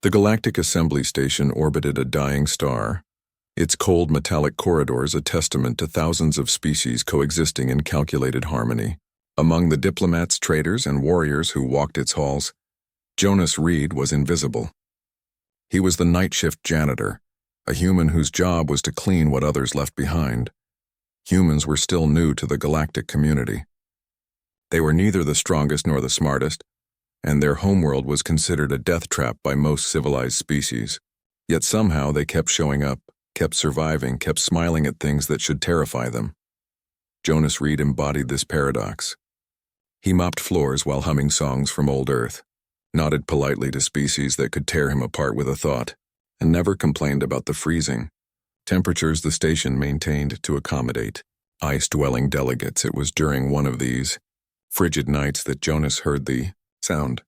The Galactic Assembly Station orbited a dying star, its cold metallic corridors a testament to thousands of species coexisting in calculated harmony. Among the diplomats, traders, and warriors who walked its halls, Jonas Reed was invisible. He was the night shift janitor, a human whose job was to clean what others left behind. Humans were still new to the galactic community. They were neither the strongest nor the smartest, and their homeworld was considered a death trap by most civilized species. Yet somehow they kept showing up, kept surviving, kept smiling at things that should terrify them. Jonas Reed embodied this paradox. He mopped floors while humming songs from old Earth, nodded politely to species that could tear him apart with a thought, and never complained about the freezing temperatures the station maintained to accommodate ice-dwelling delegates. It was during one of these frigid nights that Jonas heard the sound.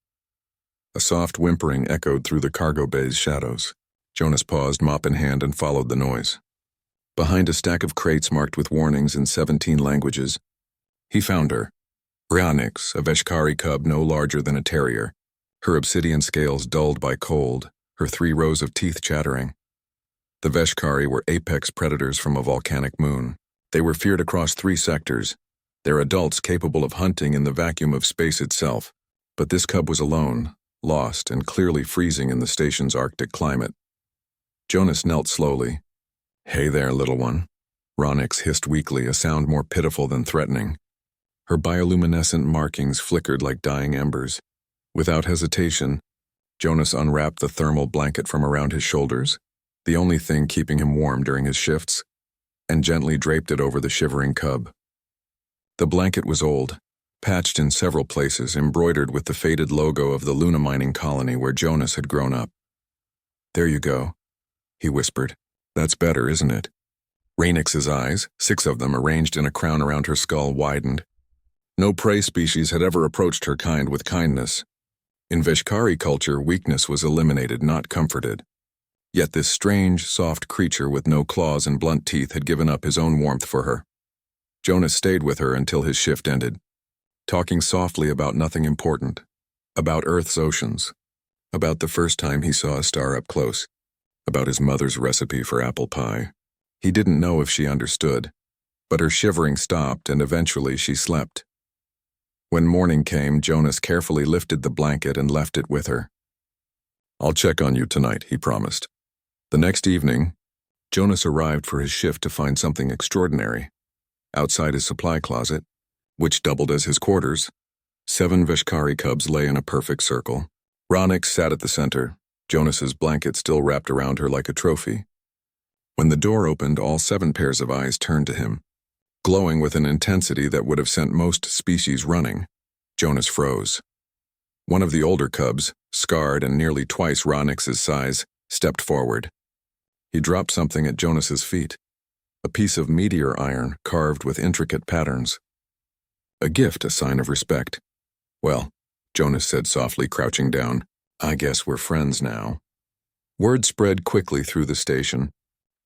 A soft whimpering echoed through the cargo bay's shadows. Jonas paused, mop in hand, and followed the noise. Behind a stack of crates marked with warnings in 17 languages, he found her. Ryanix, a Veshkari cub no larger than a terrier, her obsidian scales dulled by cold, her 3 rows of teeth chattering. The Veshkari were apex predators from a volcanic moon. They were feared across 3 sectors, their adults capable of hunting in the vacuum of space itself. But this cub was alone, lost, and clearly freezing in the station's Arctic climate. Jonas knelt slowly. "Hey there, little one." Ryanix hissed weakly, a sound more pitiful than threatening. Her bioluminescent markings flickered like dying embers. Without hesitation, Jonas unwrapped the thermal blanket from around his shoulders, the only thing keeping him warm during his shifts, and gently draped it over the shivering cub. The blanket was old, patched in several places, embroidered with the faded logo of the Luna mining colony where Jonas had grown up. "There you go," he whispered. "That's better, isn't it?" Ryanix's eyes, 6 of them arranged in a crown around her skull, widened. No prey species had ever approached her kind with kindness. In Veshkari culture, weakness was eliminated, not comforted. Yet this strange, soft creature with no claws and blunt teeth had given up his own warmth for her. Jonas stayed with her until his shift ended, talking softly about nothing important, about Earth's oceans, about the first time he saw a star up close, about his mother's recipe for apple pie. He didn't know if she understood, but her shivering stopped and eventually she slept. When morning came, Jonas carefully lifted the blanket and left it with her. "I'll check on you tonight," he promised. The next evening, Jonas arrived for his shift to find something extraordinary. Outside his supply closet, which doubled as his quarters, 7 Veshkari cubs lay in a perfect circle. Ryanix sat at the center, Jonas's blanket still wrapped around her like a trophy. When the door opened, all 7 pairs of eyes turned to him, glowing with an intensity that would have sent most species running. Jonas froze. One of the older cubs, scarred and nearly twice Ryanix's size, stepped forward. He dropped something at Jonas's feet, a piece of meteor iron carved with intricate patterns. A gift, a sign of respect. "Well," Jonas said softly, crouching down, "I guess we're friends now." Word spread quickly through the station.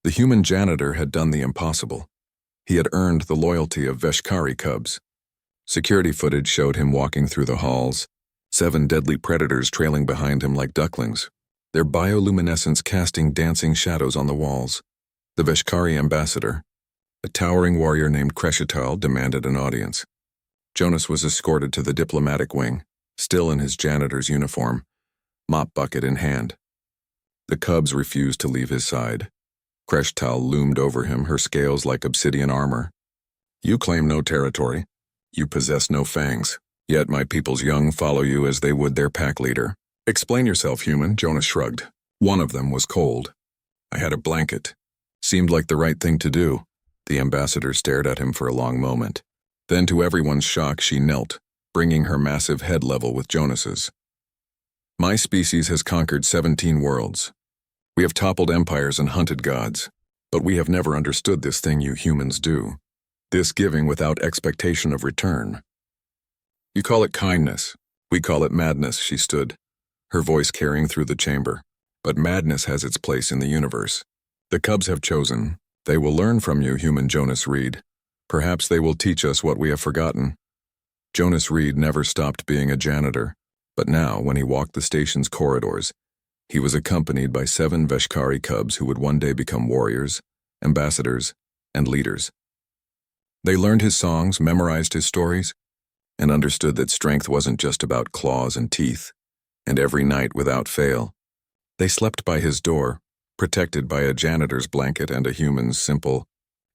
The human janitor had done the impossible. He had earned the loyalty of Veshkari cubs. Security footage showed him walking through the halls, 7 deadly predators trailing behind him like ducklings, their bioluminescence casting dancing shadows on the walls. The Veshkari ambassador, a towering warrior named Kreshetal, demanded an audience. Jonas was escorted to the diplomatic wing, still in his janitor's uniform, mop bucket in hand. The cubs refused to leave his side. Kreshetal loomed over him, her scales like obsidian armor. "You claim no territory. You possess no fangs. Yet my people's young follow you as they would their pack leader. Explain yourself, human," Jonas shrugged. One of them was cold. "I had a blanket. Seemed like the right thing to do." The ambassador stared at him for a long moment. Then, to everyone's shock, she knelt, bringing her massive head level with Jonas's. "My species has conquered 17 worlds. We have toppled empires and hunted gods, but we have never understood this thing you humans do. This giving without expectation of return. You call it kindness. We call it madness." She stood, her voice carrying through the chamber. "But madness has its place in the universe. The cubs have chosen. They will learn from you, human Jonas Reed. Perhaps they will teach us what we have forgotten." Jonas Reed never stopped being a janitor, but now, when he walked the station's corridors, He was accompanied by 7 Veshkari cubs who would one day become warriors, ambassadors, and leaders. They learned his songs, memorized his stories, and understood that strength wasn't just about claws and teeth. And every night, without fail, they slept by his door, protected by a janitor's blanket and a human's simple,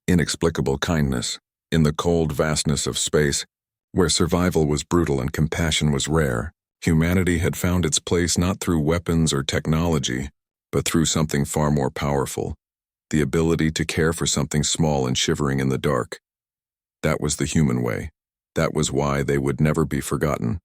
inexplicable kindness. In the cold vastness of space, where survival was brutal and compassion was rare, humanity had found its place not through weapons or technology, but through something far more powerful, the ability to care for something small and shivering in the dark. That was the human way. That was why they would never be forgotten.